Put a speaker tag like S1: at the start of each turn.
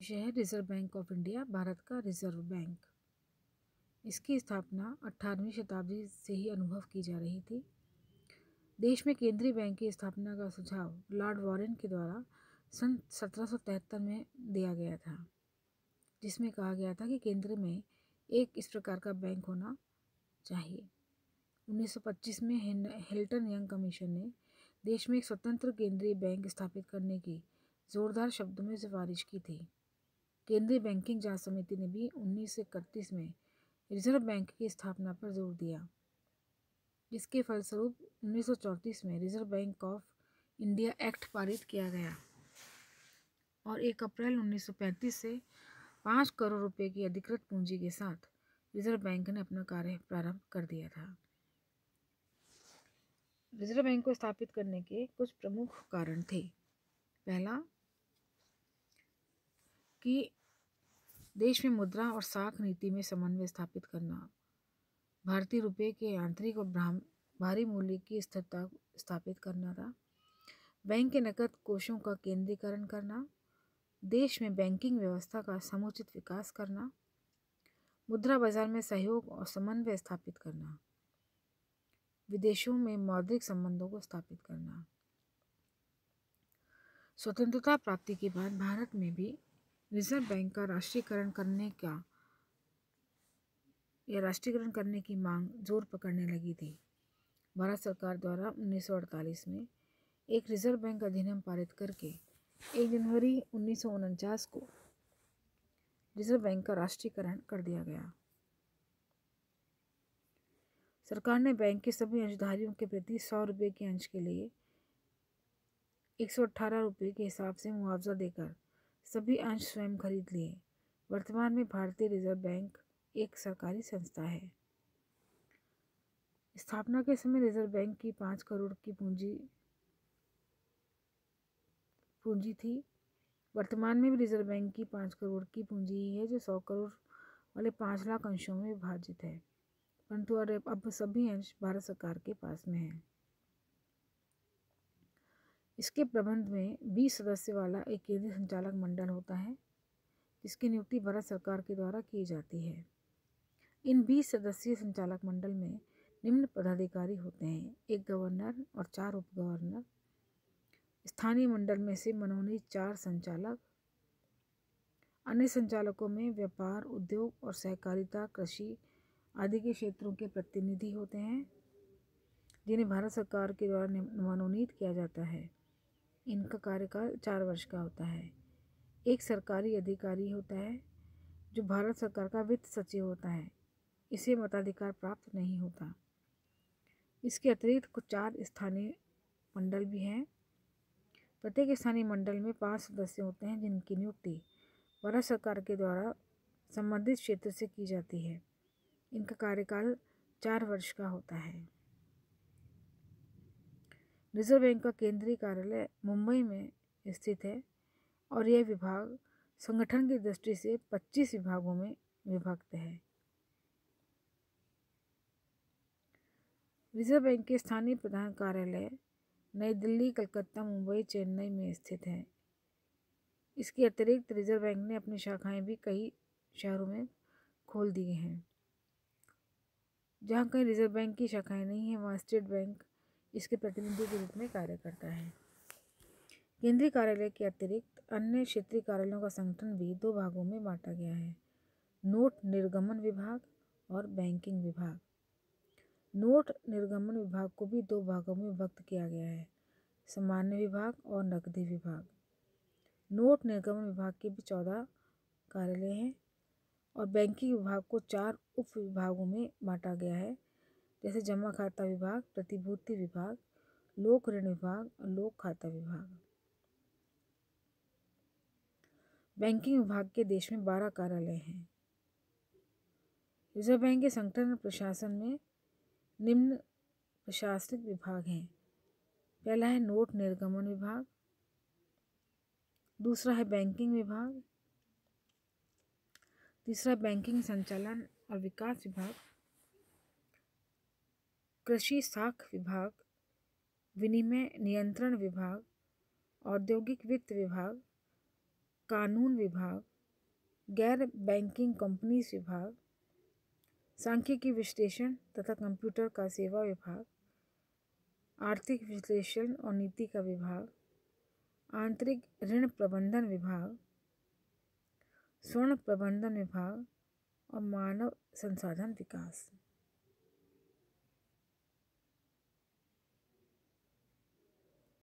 S1: विषय है reserve bank of India, Bharat का रिजर्व बैंक। इसकी स्थापना 18वीं शताब्दी से ही अनुभव की जा रही थी। देश में केंद्रीय बैंक की स्थापना का सुझाव लॉर्ड वॉरेन के द्वारा सन 1773 में दिया गया था, जिसमें कहा गया था कि केंद्र में एक इस प्रकार का बैंक होना चाहिए। 1925 में हिल्टन यंग कमीशन ने देश में एक स्वतंत्र केंद्रीय बैंक स्थापित करने की जोरदार शब्दों में सिफारिश की थी। केंद्रीय बैंकिंग जांच समिति ने भी 1931 में रिजर्व बैंक की स्थापना पर जोर दिया, जिसके फलस्वरूप 1934 में reserve bank of India act पारित किया गया और 1 अप्रैल 1935 से 5 करोड़ रुपए की अधिकृत पूंजी के साथ रिजर्व बैंक ने अपना कार्य प्रारंभ कर दिया था। रिजर्व बैंक को स्थापित करने के कुछ प्रमुख कारण थे। पहला, कि देश में मुद्रा और साख नीति में समन्वय स्थापित करना, भारतीय रुपये के आंतरिक और बाहरी मूल्य की स्थिरता स्थापित करना था, बैंक के नकद कोषों का केंद्रीकरण करना, देश में बैंकिंग व्यवस्था का समुचित विकास करना, मुद्रा बाजार में सहयोग और समन्वय स्थापित करना, विदेशों में मौद्रिक संबंधों को स्थापित करना। स्वतंत्रता प्राप्ति के बाद भारत में भी रिजर्व बैंक का राष्ट्रीयकरण करने की मांग जोर पकड़ने लगी थी। भारत सरकार द्वारा 1948 में एक रिजर्व बैंक अधिनियम पारित करके 1 जनवरी 1949 को रिजर्व बैंक का राष्ट्रीयकरण कर दिया गया। सरकार ने बैंक के सभी अंशधारियों के प्रति 100 रुपये के अंश के लिए 118 रुपये के हिसाब से मुआवजा देकर सभी अंश स्वयं खरीद लिए। वर्तमान में भारतीय रिजर्व बैंक एक सरकारी संस्था है। स्थापना के समय रिजर्व बैंक की 5 करोड़ की पूंजी थी। वर्तमान में भी रिजर्व बैंक की 5 करोड़ की पूंजी ही है, जो 100 करोड़ वाले 5 लाख अंशों में विभाजित है, परंतु अब सभी अंश भारत सरकार के पास में है। इसके प्रबंध में 20 सदस्य वाला एक केंद्रीय संचालक मंडल होता है, जिसकी नियुक्ति भारत सरकार के द्वारा की जाती है। इन 20 सदस्यीय संचालक मंडल में निम्न पदाधिकारी होते हैं: एक गवर्नर और 4 उप गवर्नर। स्थानीय मंडल में से मनोनीत 4 संचालक। अन्य संचालकों में व्यापार, उद्योग और सहकारिता, कृषि आदि के क्षेत्रों के प्रतिनिधि होते हैं, जिन्हें भारत सरकार के द्वारा मनोनीत किया जाता है। इनका कार्यकाल 4 वर्ष का होता है। एक सरकारी अधिकारी होता है, जो भारत सरकार का वित्त सचिव होता है। इसे मताधिकार प्राप्त नहीं होता। इसके अतिरिक्त कुछ 4 स्थानीय मंडल भी हैं। प्रत्येक स्थानीय मंडल में 5 सदस्य होते हैं, जिनकी नियुक्ति भारत सरकार के द्वारा संबंधित क्षेत्र से की जाती है। इनका कार्यकाल 4 वर्ष का होता है। रिजर्व बैंक का केंद्रीय कार्यालय मुंबई में स्थित है और यह विभाग संगठन की दृष्टि से 25 विभागों में विभक्त है। रिजर्व बैंक के स्थानीय प्रधान कार्यालय नई दिल्ली, कलकत्ता, मुंबई, चेन्नई में स्थित है। इसके अतिरिक्त रिजर्व बैंक ने अपनी शाखाएं भी कई शहरों में खोल दी हैं। जहाँ कहीं रिजर्व बैंक की शाखाएं नहीं हैं, वहाँ स्टेट बैंक इसके प्रतिनिधि के रूप में कार्य करता है। केंद्रीय कार्यालय के अतिरिक्त अन्य क्षेत्रीय कार्यालयों का संगठन भी 2 भागों में बांटा गया है: नोट निर्गमन विभाग और बैंकिंग विभाग। नोट निर्गमन विभाग को भी 2 भागों में विभक्त किया गया है: सामान्य विभाग और नकदी विभाग। नोट निर्गमन विभाग के भी 14 कार्यालय हैं और बैंकिंग विभाग को 4 उप विभागों में बांटा गया है, जैसे जमा खाता विभाग, प्रतिभूति विभाग, लोक ऋण विभाग और लोक खाता विभाग। बैंकिंग विभाग के देश में 12 कार्यालय हैं। रिजर्व बैंक के संगठन और प्रशासन में निम्न प्रशासनिक विभाग हैं। पहला है नोट निर्गमन विभाग, दूसरा है बैंकिंग विभाग, तीसरा बैंकिंग संचालन और विकास विभाग, कृषि साख विभाग, विनिमय नियंत्रण विभाग, औद्योगिक वित्त विभाग, कानून विभाग, गैर बैंकिंग कंपनीज विभाग, सांख्यिकी विश्लेषण तथा कंप्यूटर का सेवा विभाग, आर्थिक विश्लेषण और नीति का विभाग, आंतरिक ऋण प्रबंधन विभाग, स्वर्ण प्रबंधन विभाग और मानव संसाधन विकास।